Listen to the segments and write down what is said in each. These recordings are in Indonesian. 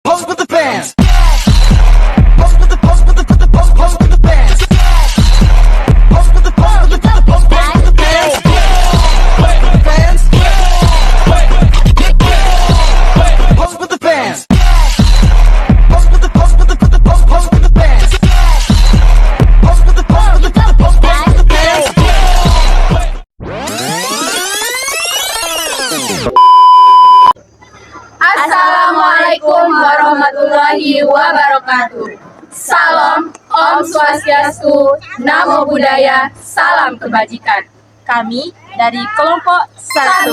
Pose with the bands. Pose with the pose with the pose with the bands. Pose with the pose with the pose with the bands. Bands. Pose with the bands. Pose with the pose with the pose with the bands. Pose with the pose with the pose with the bands. Assalamualaikum warahmatullahi wabarakatuh. Salam, Om Swastiastu, Namo Buddhaya, salam kebajikan. Kami dari kelompok 1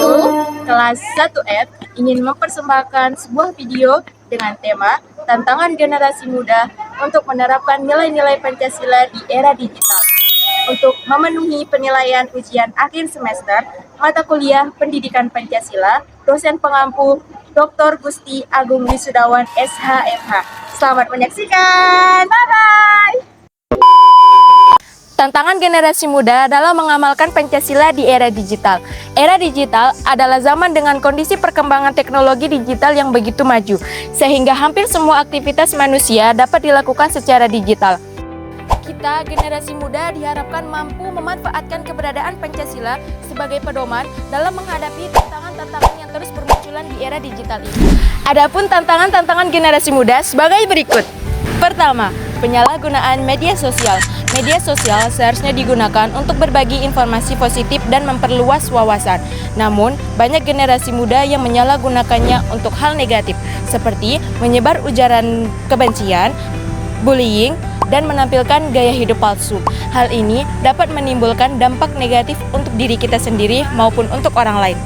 kelas 1F ingin mempersembahkan sebuah video dengan tema Tantangan Generasi Muda untuk menerapkan nilai-nilai Pancasila di era digital. Untuk memenuhi penilaian ujian akhir semester mata kuliah Pendidikan Pancasila, dosen pengampu Dr. Gusti Agung Wisudawan SHMH. Selamat menyaksikan. Bye-bye. Tantangan generasi muda dalam mengamalkan Pancasila di era digital. Era digital adalah zaman dengan kondisi perkembangan teknologi digital yang begitu maju, sehingga hampir semua aktivitas manusia dapat dilakukan secara digital. Kita, generasi muda, diharapkan mampu memanfaatkan keberadaan Pancasila sebagai pedoman dalam menghadapi tantangan-tantangan yang terus bermunculan di era digital ini. Adapun tantangan-tantangan generasi muda sebagai berikut. Pertama, penyalahgunaan media sosial. Media sosial seharusnya digunakan untuk berbagi informasi positif dan memperluas wawasan. Namun, banyak generasi muda yang menyalahgunakannya untuk hal negatif, seperti menyebar ujaran kebencian, bullying, dan menampilkan gaya hidup palsu. Hal ini dapat menimbulkan dampak negatif untuk diri kita sendiri maupun untuk orang lain.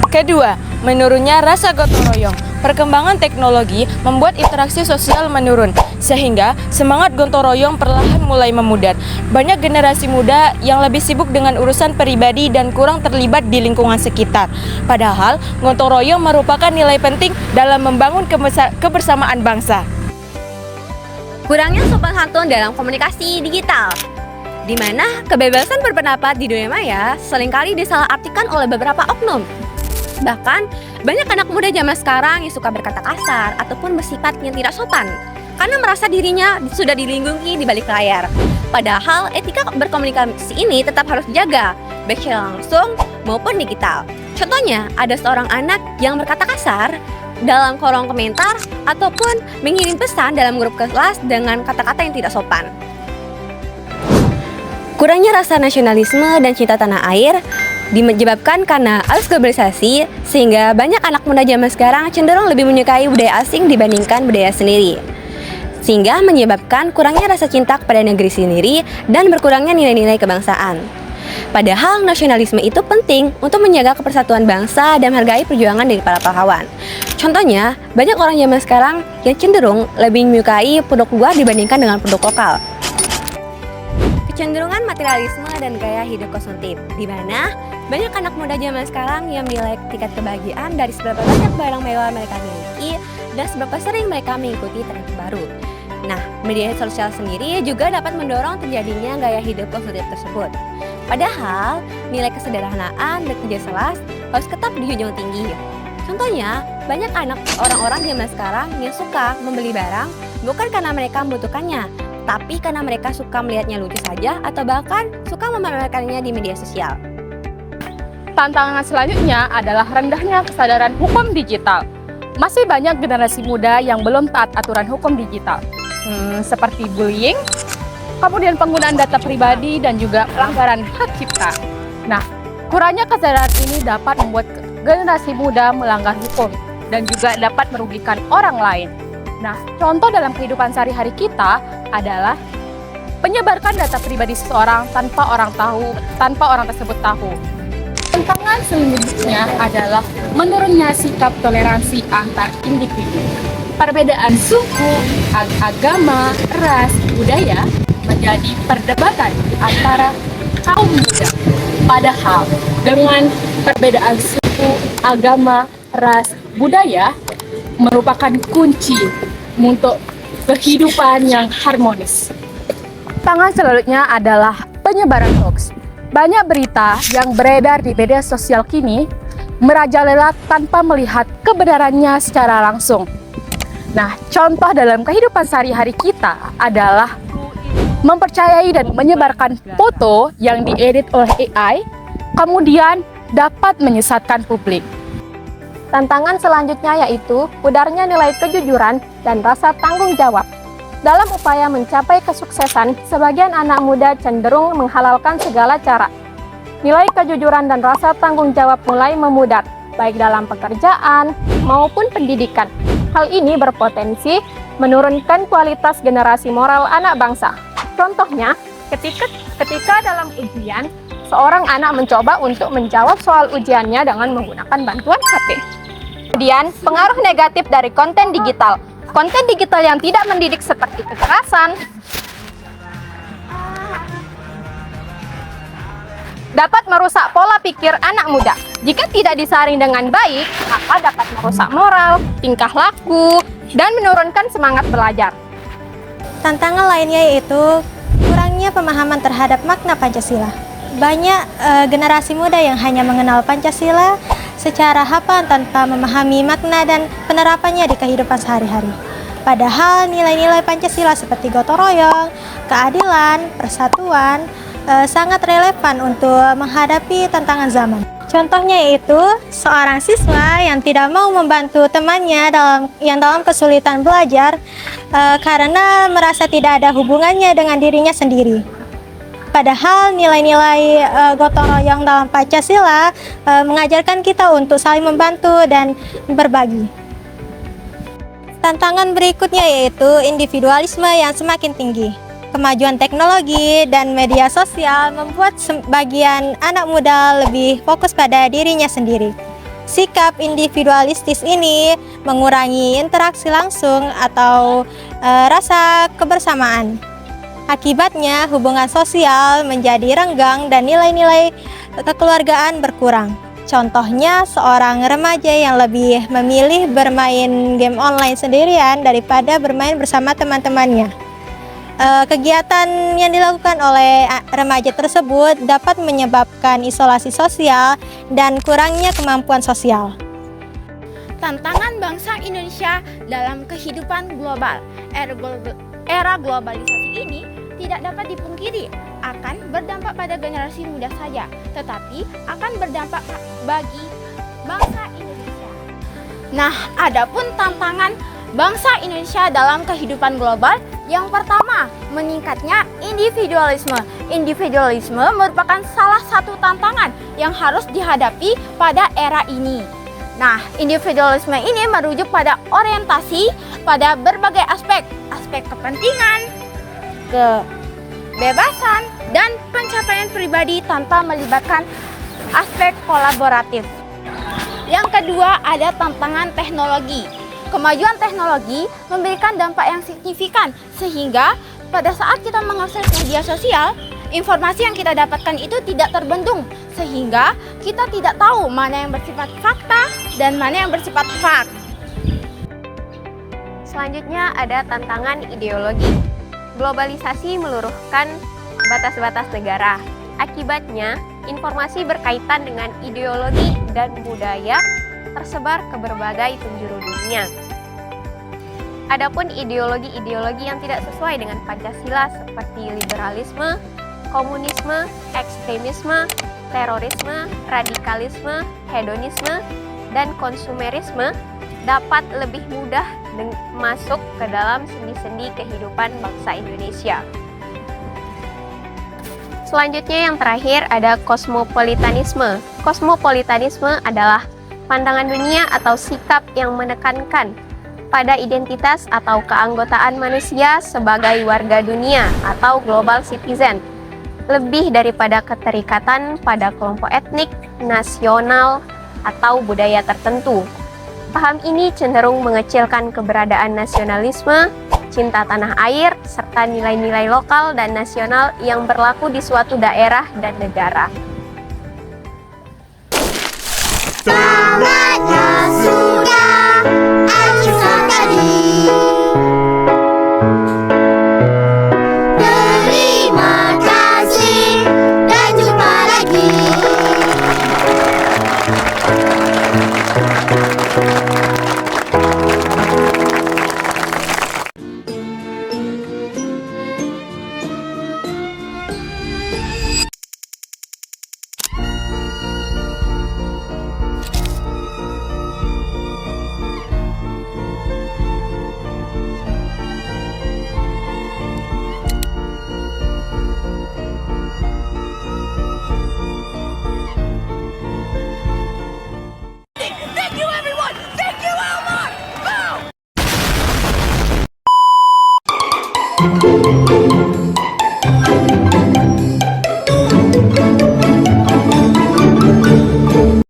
Kedua, menurunnya rasa gotong royong. Perkembangan teknologi membuat interaksi sosial menurun, sehingga semangat gotong royong perlahan mulai memudar. Banyak generasi muda yang lebih sibuk dengan urusan pribadi dan kurang terlibat di lingkungan sekitar. Padahal, gotong royong merupakan nilai penting dalam membangun kebersamaan bangsa. Kurangnya sopan santun dalam komunikasi digital, di mana kebebasan berpendapat di dunia maya seringkali disalahartikan oleh beberapa oknum. Bahkan, banyak anak muda zaman sekarang yang suka berkata kasar ataupun bersifat yang tidak sopan karena merasa dirinya sudah dilindungi di balik layar. Padahal, etika berkomunikasi ini tetap harus dijaga, baik secara langsung maupun digital. Contohnya, ada seorang anak yang berkata kasar dalam kolom komentar ataupun mengirim pesan dalam grup kelas dengan kata-kata yang tidak sopan. Kurangnya rasa nasionalisme dan cinta tanah air disebabkan karena arus globalisasi, sehingga banyak anak muda zaman sekarang cenderung lebih menyukai budaya asing dibandingkan budaya sendiri, sehingga menyebabkan kurangnya rasa cinta kepada negeri sendiri dan berkurangnya nilai-nilai kebangsaan. Padahal nasionalisme itu penting untuk menjaga kepersatuan bangsa dan menghargai perjuangan dari para pahlawan. Contohnya, banyak orang zaman sekarang yang cenderung lebih menyukai produk luar dibandingkan dengan produk lokal. Kecenderungan materialisme dan gaya hidup konsumtif, di mana banyak anak muda zaman sekarang yang menilai tingkat kebahagiaan dari seberapa banyak barang mewah mereka miliki dan seberapa sering mereka mengikuti tren baru. Nah, media sosial sendiri juga dapat mendorong terjadinya gaya hidup konsumtif tersebut. Padahal, nilai kesederhanaan dan kerja keras harus tetap dijunjung tinggi. Contohnya, banyak orang-orang zaman sekarang yang suka membeli barang bukan karena mereka membutuhkannya, tapi karena mereka suka melihatnya lucu saja atau bahkan suka memamerkannya di media sosial. Tantangan selanjutnya adalah rendahnya kesadaran hukum digital. Masih banyak generasi muda yang belum taat aturan hukum digital, seperti bullying, kemudian penggunaan data pribadi dan juga pelanggaran hak cipta. Nah, kurangnya kesadaran ini dapat membuat generasi muda melanggar hukum dan juga dapat merugikan orang lain. Nah, contoh dalam kehidupan sehari-hari kita adalah menyebarkan data pribadi seseorang tanpa orang tersebut tahu. Tantangan selanjutnya adalah menurunnya sikap toleransi antar individu. Perbedaan suku, agama, ras, budaya menjadi perdebatan antara kaum muda. Padahal dengan perbedaan suku, agama, ras, budaya merupakan kunci untuk kehidupan yang harmonis. Tantangan selanjutnya adalah penyebaran hoax. Banyak berita yang beredar di media sosial kini merajalela tanpa melihat kebenarannya secara langsung. Nah, contoh dalam kehidupan sehari-hari kita adalah mempercayai dan menyebarkan foto yang diedit oleh AI, kemudian dapat menyesatkan publik. Tantangan selanjutnya yaitu pudarnya nilai kejujuran dan rasa tanggung jawab. Dalam upaya mencapai kesuksesan, sebagian anak muda cenderung menghalalkan segala cara. Nilai kejujuran dan rasa tanggung jawab mulai memudar, baik dalam pekerjaan maupun pendidikan. Hal ini berpotensi menurunkan kualitas generasi moral anak bangsa. Contohnya, ketika dalam ujian, seorang anak mencoba untuk menjawab soal ujiannya dengan menggunakan bantuan HP. Kemudian, pengaruh negatif dari konten digital. Konten digital yang tidak mendidik seperti kekerasan dapat merusak pola pikir anak muda. Jika tidak disaring dengan baik, maka dapat merusak moral, tingkah laku, dan menurunkan semangat belajar. Tantangan lainnya yaitu kurangnya pemahaman terhadap makna Pancasila. Banyak generasi muda yang hanya mengenal Pancasila secara hafal tanpa memahami makna dan penerapannya di kehidupan sehari-hari. Padahal nilai-nilai Pancasila seperti gotong royong, keadilan, persatuan sangat relevan untuk menghadapi tantangan zaman. Contohnya yaitu seorang siswa yang tidak mau membantu temannya dalam kesulitan belajar karena merasa tidak ada hubungannya dengan dirinya sendiri. Padahal nilai-nilai gotong royong dalam Pancasila mengajarkan kita untuk saling membantu dan berbagi. Tantangan berikutnya yaitu individualisme yang semakin tinggi. Kemajuan teknologi dan media sosial membuat sebagian anak muda lebih fokus pada dirinya sendiri. Sikap individualistis ini mengurangi interaksi langsung atau rasa kebersamaan. Akibatnya, hubungan sosial menjadi renggang dan nilai-nilai kekeluargaan berkurang. Contohnya, seorang remaja yang lebih memilih bermain game online sendirian daripada bermain bersama teman-temannya. Kegiatan yang dilakukan oleh remaja tersebut dapat menyebabkan isolasi sosial dan kurangnya kemampuan sosial. Tantangan bangsa Indonesia dalam kehidupan global. Era globalisasi ini tidak dapat dipungkiri akan berdampak pada generasi muda saja, tetapi akan berdampak bagi bangsa Indonesia. Nah, adapun tantangan bangsa Indonesia dalam kehidupan global, yang pertama, meningkatnya individualisme. Individualisme merupakan salah satu tantangan yang harus dihadapi pada era ini. Nah, individualisme ini merujuk pada orientasi pada berbagai aspek kepentingan, kebebasan, dan pencapaian pribadi tanpa melibatkan aspek kolaboratif. Yang kedua, ada tantangan teknologi. Kemajuan teknologi memberikan dampak yang signifikan, sehingga pada saat kita mengakses media sosial, informasi yang kita dapatkan itu tidak terbendung, sehingga kita tidak tahu mana yang bersifat fakta dan mana yang bersifat faks. Selanjutnya ada tantangan ideologi. Globalisasi meluruhkan batas-batas negara. Akibatnya, informasi berkaitan dengan ideologi dan budaya tersebar ke berbagai penjuru dunia. Adapun ideologi-ideologi yang tidak sesuai dengan Pancasila seperti liberalisme, komunisme, ekstremisme, terorisme, radikalisme, hedonisme, dan konsumerisme dapat lebih mudah masuk ke dalam sendi-sendi kehidupan bangsa Indonesia. Selanjutnya yang terakhir ada kosmopolitanisme. Kosmopolitanisme adalah pandangan dunia atau sikap yang menekankan pada identitas atau keanggotaan manusia sebagai warga dunia atau global citizen, lebih daripada keterikatan pada kelompok etnik, nasional, atau budaya tertentu. Paham ini cenderung mengecilkan keberadaan nasionalisme, cinta tanah air, serta nilai-nilai lokal dan nasional yang berlaku di suatu daerah dan negara. Tamatnya sudah acuan tadi. Terima kasih dan jumpa lagi.